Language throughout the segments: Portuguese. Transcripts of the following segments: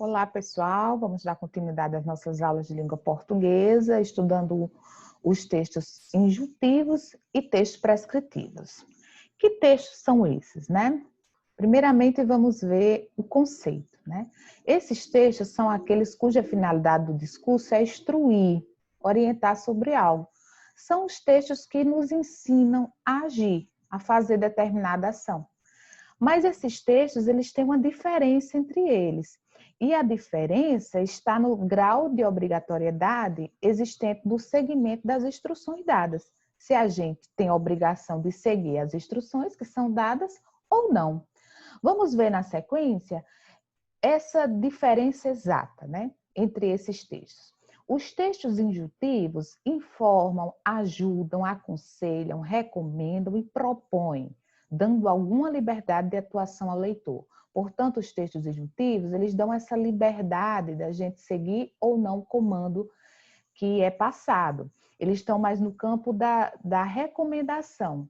Olá, pessoal. Vamos dar continuidade às nossas aulas de língua portuguesa, estudando os textos injuntivos e textos prescritivos. Que textos são esses, né? Primeiramente, vamos ver o conceito, né? Esses textos são aqueles cuja finalidade do discurso é instruir, orientar sobre algo. São os textos que nos ensinam a agir, a fazer determinada ação. Mas esses textos, eles têm uma diferença entre eles. E a diferença está no grau de obrigatoriedade existente do seguimento das instruções dadas. Se a gente tem a obrigação de seguir as instruções que são dadas ou não. Vamos ver na sequência essa diferença exata, né, entre esses textos. Os textos injuntivos informam, ajudam, aconselham, recomendam e propõem, dando alguma liberdade de atuação ao leitor. Portanto, os textos injuntivos, eles dão essa liberdade da gente seguir ou não o comando que é passado. Eles estão mais no campo da recomendação,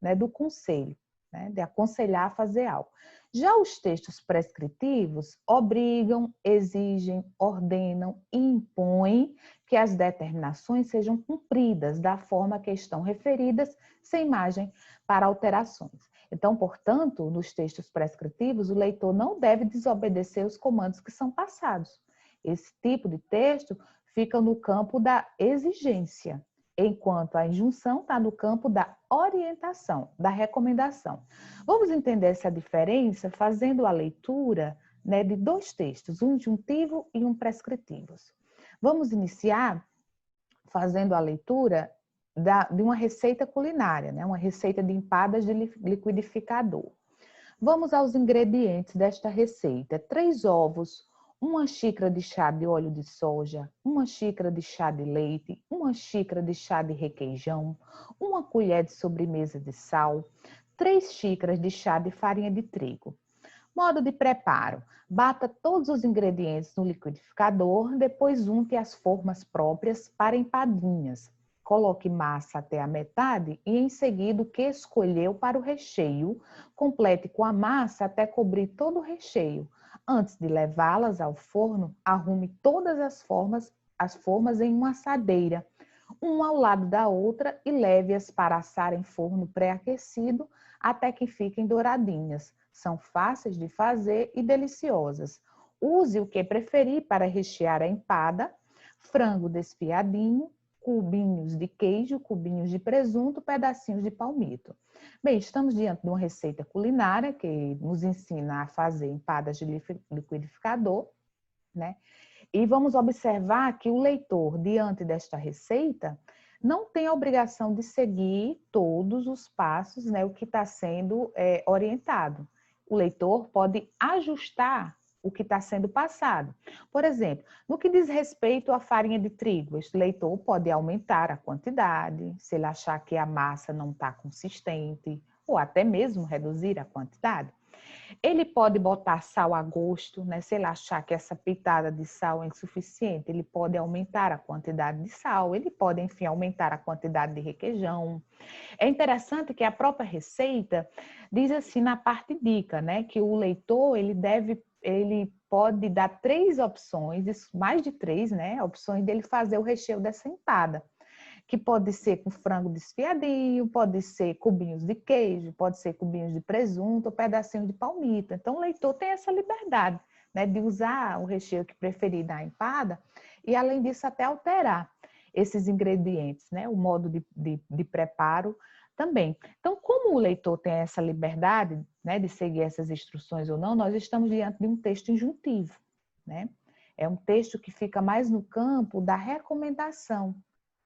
né, do conselho, né, de aconselhar a fazer algo. Já os textos prescritivos obrigam, exigem, ordenam e impõem que as determinações sejam cumpridas da forma que estão referidas, sem margem para alterações. Então, portanto, nos textos prescritivos, o leitor não deve desobedecer os comandos que são passados. Esse tipo de texto fica no campo da exigência, enquanto a injunção está no campo da orientação, da recomendação. Vamos entender essa diferença fazendo a leitura, né, de dois textos, um injuntivo e um prescritivo. Vamos iniciar fazendo a leitura de uma receita culinária, né, uma receita de empadas de liquidificador. Vamos aos ingredientes desta receita: 3 ovos, 1 xícara de chá de óleo de soja, 1 xícara de chá de leite, 1 xícara de chá de requeijão, 1 colher de sobremesa de sal, 3 xícaras de chá de farinha de trigo. Modo de preparo: bata todos os ingredientes no liquidificador, depois unte as formas próprias para empadinhas. Coloque massa até a metade e em seguida o que escolheu para o recheio, complete com a massa até cobrir todo o recheio. Antes de levá-las ao forno, arrume todas as formas em uma assadeira, uma ao lado da outra, e leve-as para assar em forno pré-aquecido até que fiquem douradinhas. São fáceis de fazer e deliciosas. Use o que preferir para rechear a empada: frango desfiadinho, cubinhos de queijo, cubinhos de presunto, pedacinhos de palmito. Bem, estamos diante de uma receita culinária que nos ensina a fazer empadas de liquidificador, né? E vamos observar que o leitor, diante desta receita, não tem a obrigação de seguir todos os passos, né, o que está sendo orientado. O leitor pode ajustar o que está sendo passado. Por exemplo, no que diz respeito à farinha de trigo, este leitor pode aumentar a quantidade, se ele achar que a massa não está consistente, ou até mesmo reduzir a quantidade. Ele pode botar sal a gosto, né? Se ele achar que essa pitada de sal é insuficiente, ele pode aumentar a quantidade de sal, ele pode, enfim, aumentar a quantidade de requeijão. É interessante que a própria receita diz assim na parte dica, né? Que o leitor, ele pode dar 3 opções, mais de 3, né? Opções dele fazer o recheio dessa empada, que pode ser com frango desfiadinho, pode ser cubinhos de queijo, pode ser cubinhos de presunto, ou pedacinho de palmito. Então, o leitor tem essa liberdade, né, de usar o recheio que preferir da empada e, além disso, até alterar esses ingredientes, né, o modo de preparo também. Então, como o leitor tem essa liberdade, né, de seguir essas instruções ou não, nós estamos diante de um texto injuntivo, né? É um texto que fica mais no campo da recomendação,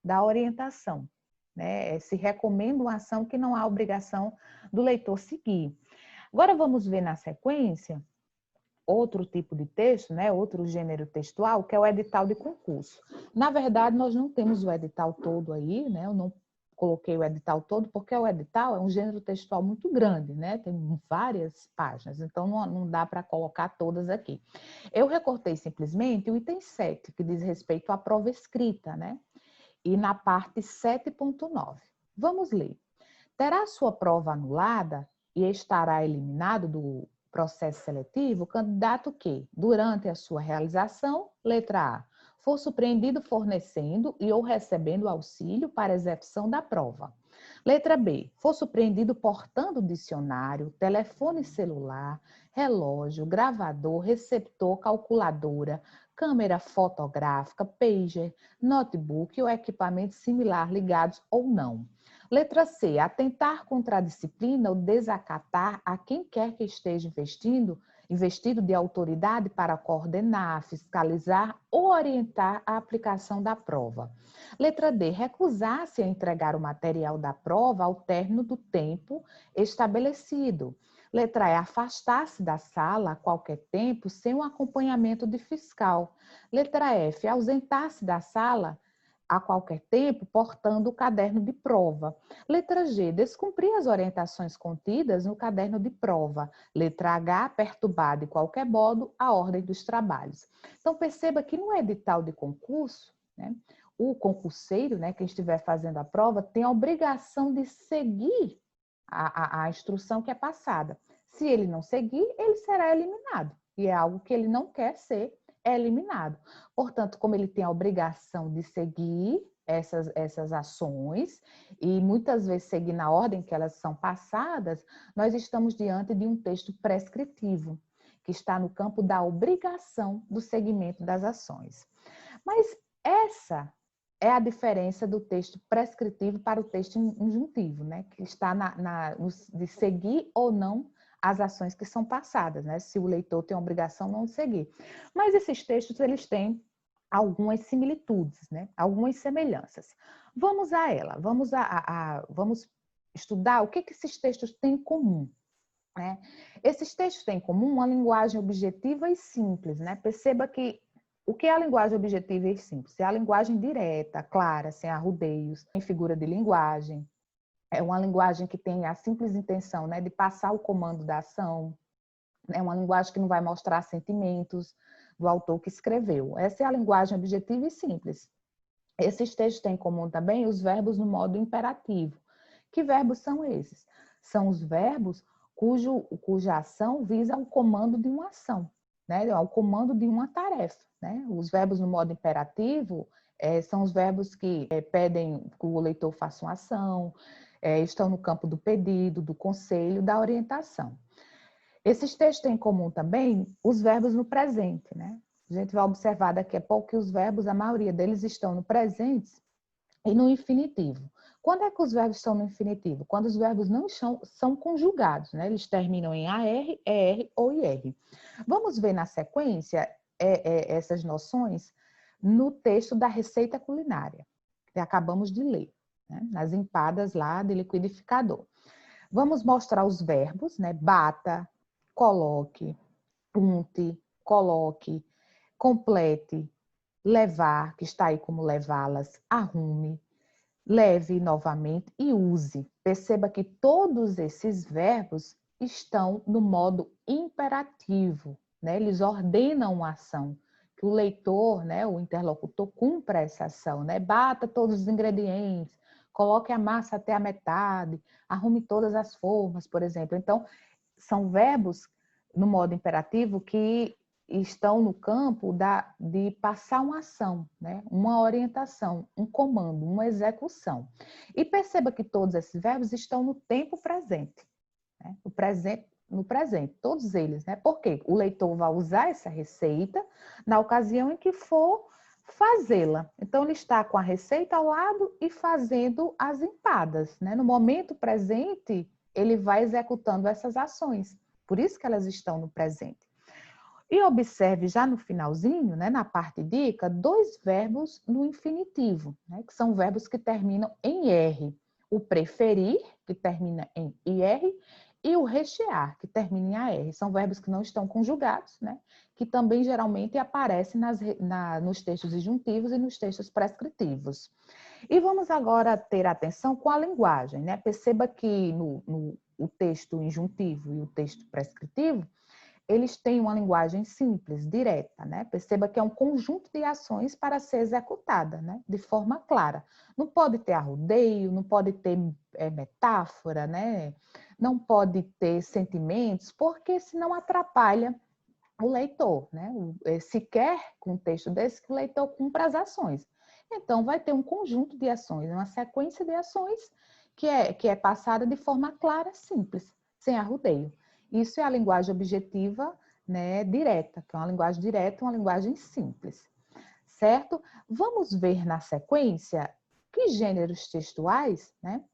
da orientação, né? Se recomenda uma ação que não há obrigação do leitor seguir. Agora vamos ver na sequência outro tipo de texto, né? Outro gênero textual, que é o edital de concurso. Na verdade, nós não temos o edital todo aí, né? Eu não coloquei o edital todo, porque o edital é um gênero textual muito grande, né? Tem várias páginas, então não dá para colocar todas aqui. Eu recortei simplesmente o item 7, que diz respeito à prova escrita, né? E na parte 7.9. Vamos ler. Terá sua prova anulada e estará eliminado processo seletivo, o candidato que, durante a sua realização, letra A, for surpreendido fornecendo e ou recebendo auxílio para execução da prova. Letra B, for surpreendido portando dicionário, telefone celular, relógio, gravador, receptor, calculadora, câmera fotográfica, pager, notebook ou equipamento similar ligados ou não. Letra C, atentar contra a disciplina ou desacatar a quem quer que esteja investido de autoridade para coordenar, fiscalizar ou orientar a aplicação da prova. Letra D, recusar-se a entregar o material da prova ao término do tempo estabelecido. Letra E, afastar-se da sala a qualquer tempo sem um acompanhamento de fiscal. Letra F, ausentar-se da sala a qualquer tempo portando o caderno de prova. Letra G, descumprir as orientações contidas no caderno de prova. Letra H, perturbar de qualquer modo a ordem dos trabalhos. Então, perceba que no edital de concurso, né, o concurseiro, né, quem estiver fazendo a prova, tem a obrigação de seguir a instrução que é passada. Se ele não seguir, ele será eliminado. E é algo que ele não quer ser eliminado. Portanto, como ele tem a obrigação de seguir essas ações e muitas vezes seguir na ordem que elas são passadas, nós estamos diante de um texto prescritivo, que está no campo da obrigação do seguimento das ações. Mas essa é a diferença do texto prescritivo para o texto injuntivo, né? Que está de seguir ou não as ações que são passadas, né? Se o leitor tem a obrigação não de seguir. Mas esses textos, eles têm algumas similitudes, né? Algumas semelhanças. Vamos a ela, vamos estudar o que esses textos têm em comum. Né? Esses textos têm em comum uma linguagem objetiva e simples, né? Perceba que o que é a linguagem objetiva e simples? É a linguagem direta, clara, sem arrudeios, em figura de linguagem. É uma linguagem que tem a simples intenção, né, de passar o comando da ação. É uma linguagem que não vai mostrar sentimentos do autor que escreveu. Essa é a linguagem objetiva e simples. Esses textos têm em comum também os verbos no modo imperativo. Que verbos são esses? São os verbos cuja ação visa ao comando de uma ação, né? Ao comando de uma tarefa. Né? Os verbos no modo imperativo são os verbos que pedem que o leitor faça uma ação, estão no campo do pedido, do conselho, da orientação. Esses textos têm em comum também os verbos no presente, né? A gente vai observar daqui a pouco que os verbos, a maioria deles estão no presente e no infinitivo. Quando é que os verbos estão no infinitivo? Quando os verbos não são conjugados, né? Eles terminam em AR, ER ou IR. Vamos ver na sequência essas noções no texto da receita culinária, que acabamos de ler, né? Nas empadas lá de liquidificador. Vamos mostrar os verbos, né? Bata, coloque, unte, coloque, complete, levar, que está aí como levá-las, arrume, leve novamente e use. Perceba que todos esses verbos estão no modo imperativo, né? Eles ordenam uma ação, que o leitor, né, o interlocutor, cumpra essa ação, né? Bata todos os ingredientes, coloque a massa até a metade, arrume todas as formas, por exemplo. Então, são verbos no modo imperativo que estão no campo de passar uma ação, né? Uma orientação, um comando, uma execução. E perceba que todos esses verbos estão no tempo presente, né? No presente, todos eles, né? Porque o leitor vai usar essa receita na ocasião em que for fazê-la. Então, ele está com a receita ao lado e fazendo as empadas, né? No momento presente, ele vai executando essas ações. Por isso que elas estão no presente. E observe já no finalzinho, né, na parte dica, dois verbos no infinitivo, né, que são verbos que terminam em R. O preferir, que termina em IR, e o rechear, que termina em AR. São verbos que não estão conjugados, né, que também geralmente aparecem nos textos injuntivos e nos textos prescritivos. E vamos agora ter atenção com a linguagem, né? Perceba que o texto injuntivo e o texto prescritivo, eles têm uma linguagem simples, direta, né? Perceba que é um conjunto de ações para ser executada, né? De forma clara. Não pode ter arrodeio, não pode ter metáfora, né? não pode ter sentimentos, porque senão atrapalha o leitor, né? Se quer, com um texto desse, que o leitor cumpra as ações. Então, vai ter um conjunto de ações, uma sequência de ações que é passada de forma clara, simples, sem arrudeio. Isso é a linguagem objetiva, né, direta, que é uma linguagem direta, uma linguagem simples, certo? Vamos ver na sequência que gêneros textuais, né,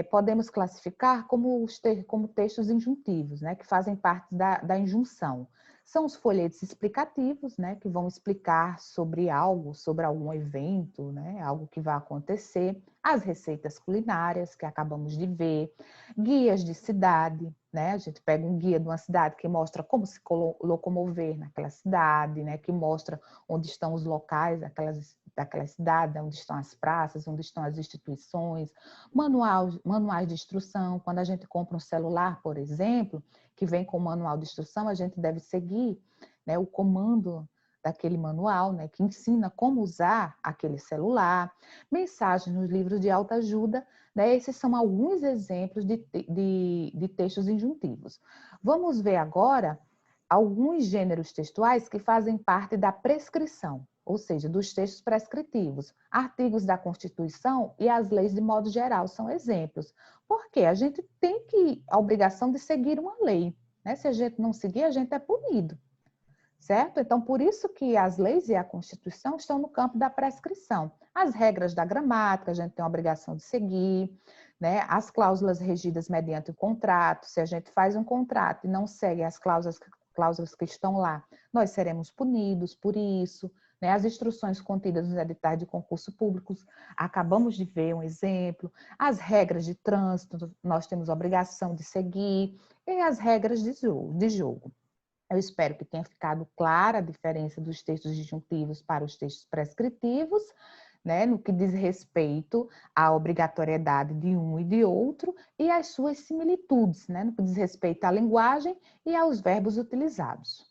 podemos classificar como textos injuntivos, né, que fazem parte da injunção. São os folhetos explicativos, né, que vão explicar sobre algo, sobre algum evento, né, algo que vai acontecer. As receitas culinárias, que acabamos de ver. Guias de cidade, né, a gente pega um guia de uma cidade que mostra como se locomover naquela cidade, né, que mostra onde estão os locais daquela cidade, onde estão as praças, onde estão as instituições. Manuais de instrução, quando a gente compra um celular, por exemplo, que vem com o manual de instrução, a gente deve seguir, né, o comando daquele manual, né, que ensina como usar aquele celular. Mensagens nos livros de autoajuda, né, esses são alguns exemplos de textos injuntivos. Vamos ver agora alguns gêneros textuais que fazem parte da prescrição, ou seja, dos textos prescritivos. Artigos da Constituição e as leis de modo geral são exemplos. Porque a gente tem a obrigação de seguir uma lei, né? Se a gente não seguir, a gente é punido, certo? Então, por isso que as leis e a Constituição estão no campo da prescrição. As regras da gramática, a gente tem a obrigação de seguir, né? As cláusulas regidas mediante o contrato, se a gente faz um contrato e não segue as cláusulas que estão lá, nós seremos punidos por isso, né? As instruções contidas nos editais de concurso públicos, acabamos de ver um exemplo. As regras de trânsito, nós temos a obrigação de seguir, e as regras de jogo. Eu espero que tenha ficado clara a diferença dos textos disjuntivos para os textos prescritivos, né, no que diz respeito à obrigatoriedade de um e de outro e às suas similitudes, né, no que diz respeito à linguagem e aos verbos utilizados.